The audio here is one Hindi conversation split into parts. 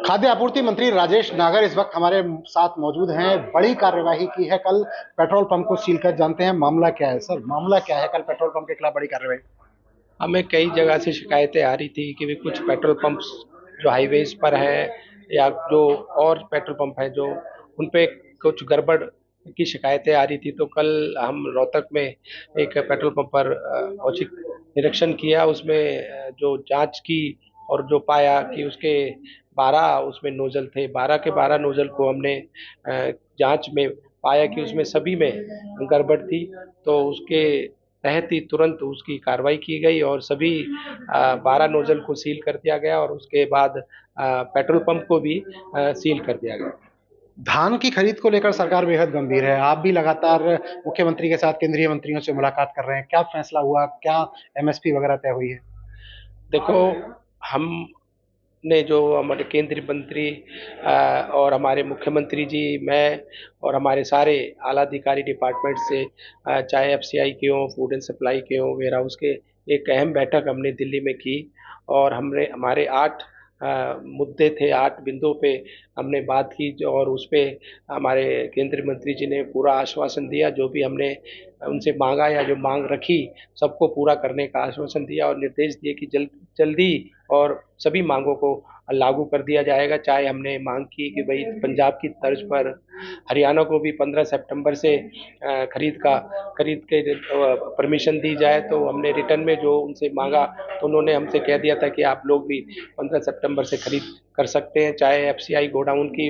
खाद्य आपूर्ति मंत्री राजेश नागर इस वक्त हमारे साथ मौजूद हैं। बड़ी कार्यवाही की है कल पेट्रोल पंप को सील कर। जानते हैं मामला क्या है। सर, मामला क्या है कल पेट्रोल पंप के खिलाफ बड़ी कार्रवाई? हमें कई जगह से शिकायतें आ रही थी कि भी कुछ पेट्रोल पंप्स जो हाईवेज पर हैं या जो और पेट्रोल पंप हैं जो उन पे कुछ गड़बड़ की शिकायतें आ रही थी। तो कल हम रोहतक में एक पेट्रोल पंप पर औचक निरीक्षण किया। उसमें जो जांच की और जो पाया कि उसके 12 उसमें नोजल थे। 12 के 12 नोजल को हमने जांच में पाया कि उसमें सभी में गड़बड़ थी। तो उसके तहत ही तुरंत उसकी कार्रवाई की गई और सभी 12 नोजल को सील कर दिया गया और उसके बाद पेट्रोल पंप को भी सील कर दिया गया। धान की खरीद को लेकर सरकार बेहद गंभीर है। आप भी लगातार मुख्यमंत्री के साथ केंद्रीय मंत्रियों से मुलाकात कर रहे हैं। क्या फैसला हुआ? क्या एमएसपी वगैरह तय हुई है? देखो, हमने जो हमारे केंद्रीय मंत्री और हमारे मुख्यमंत्री जी, मैं और हमारे सारे आला अधिकारी डिपार्टमेंट से चाहे एफसीआई के हों, फूड एंड सप्लाई के हों, वेयर हाउस के, एक अहम बैठक हमने दिल्ली में की और हमने हमारे 8 मुद्दे थे। 8 बिंदुओं पे हमने बात की और उस पे हमारे केंद्रीय मंत्री जी ने पूरा आश्वासन दिया। जो भी हमने उनसे मांगा या जो मांग रखी, सबको पूरा करने का आश्वासन दिया और निर्देश दिए कि जल्दी और सभी मांगों को लागू कर दिया जाएगा। चाहे हमने मांग की कि भाई पंजाब की तर्ज पर हरियाणा को भी 15 सितंबर से खरीद के परमिशन दी जाए। तो हमने रिटर्न में जो उनसे मांगा तो उन्होंने हमसे कह दिया था कि आप लोग भी 15 सितंबर से खरीद कर सकते हैं। चाहे एफसीआई गोडाउन की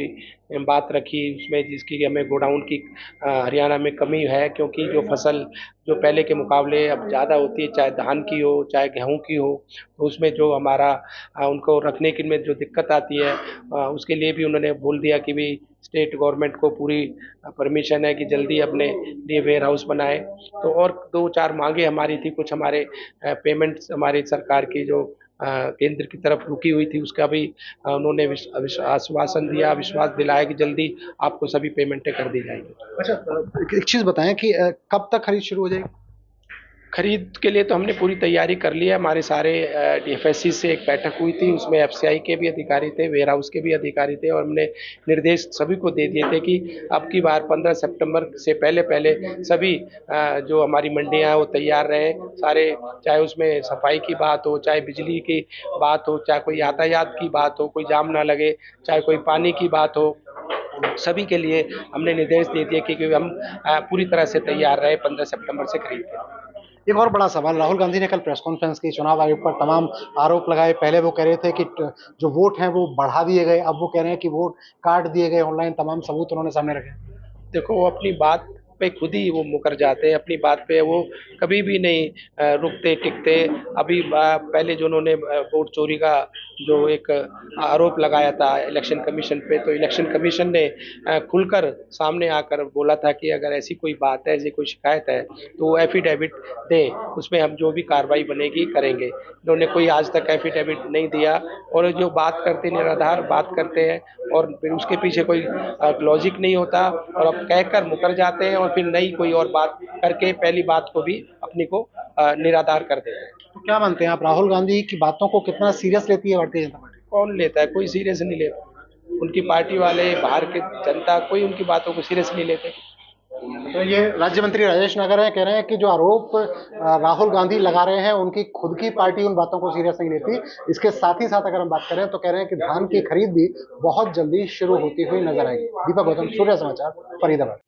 बात रखी, उसमें जिसकी हमें गोडाउन की हरियाणा में कमी है, क्योंकि जो फसल जो पहले के मुकाबले अब ज़्यादा होती है, चाहे धान की हो चाहे गेहूं की हो, तो उसमें जो हमारा उनको रखने की में जो दिक्कत आती है, उसके लिए भी उन्होंने बोल दिया कि भी स्टेट गवर्नमेंट को पूरी परमिशन है कि जल्दी अपने लिए वेयर हाउस बनाए। तो और 2-4 मांगे हमारी थी, कुछ हमारे पेमेंट्स हमारी सरकार की जो केंद्र की तरफ रुकी हुई थी, उसका भी उन्होंने आश्वासन दिया, विश्वास दिलाया कि जल्दी आपको सभी पेमेंटें कर दी जाएंगी। अच्छा, एक चीज बताएं कि कब तक खरीद शुरू हो जाएगी? खरीद के लिए तो हमने पूरी तैयारी कर ली है। हमारे सारे डीएफएससी से एक बैठक हुई थी, उसमें एफसीआई के भी अधिकारी थे, वेयर हाउस के भी अधिकारी थे और हमने निर्देश सभी को दे दिए थे कि अब की बार 15 सितंबर से पहले पहले सभी जो हमारी मंडियां हैं वो तैयार रहें सारे। चाहे उसमें सफाई की बात हो, चाहे बिजली की बात हो, चाहे कोई यातायात की बात हो, कोई जाम ना लगे, चाहे कोई पानी की बात हो, सभी के लिए हमने निर्देश दे दिए कि हम पूरी तरह से तैयार रहे 15 सितंबर से खरीद के। एक और बड़ा सवाल, राहुल गांधी ने कल प्रेस कॉन्फ्रेंस की, चुनाव आयोग पर तमाम आरोप लगाए। पहले वो कह रहे थे कि जो वोट हैं वो बढ़ा दिए गए, अब वो कह रहे हैं कि वोट काट दिए गए। ऑनलाइन तमाम सबूत उन्होंने सामने रखे। देखो, वो अपनी बात पे खुद ही वो मुकर जाते हैं। अपनी बात पे वो कभी भी नहीं रुकते टिकते। अभी पहले जो उन्होंने वोट चोरी का जो एक आरोप लगाया था इलेक्शन कमीशन पे, तो इलेक्शन कमीशन ने खुलकर सामने आकर बोला था कि अगर ऐसी कोई बात है, ऐसी कोई शिकायत है तो वो एफिडेविट दें, उसमें हम जो भी कार्रवाई बनेगी करेंगे। उन्होंने कोई आज तक एफिडेविट नहीं दिया और जो बात करते निराधार बात करते हैं और फिर उसके पीछे कोई लॉजिक नहीं होता और अब कहकर मुकर जाते हैं और फिर नई कोई और बात करके पहली बात को भी अपनी को निराधार कर देते हैं। तो क्या मानते हैं आप, राहुल गांधी की बातों को कितना सीरियस लेती है भारतीय जनता पार्टी? कौन लेता है? कोई सीरियस नहीं लेता। उनकी पार्टी वाले, बाहर के जनता, कोई उनकी बातों को सीरियस नहीं लेते। तो ये राज्य मंत्री राजेश नागर हैं, कह रहे हैं कि जो आरोप राहुल गांधी लगा रहे हैं उनकी खुद की पार्टी उन बातों को सीरियस नहीं लेती। इसके साथ ही साथ अगर हम बात करें तो कह रहे हैं कि धान की खरीद भी बहुत जल्दी शुरू होती हुई नजर आएगी। दीपक गौतम, सूर्य समाचार, फरीदाबाद।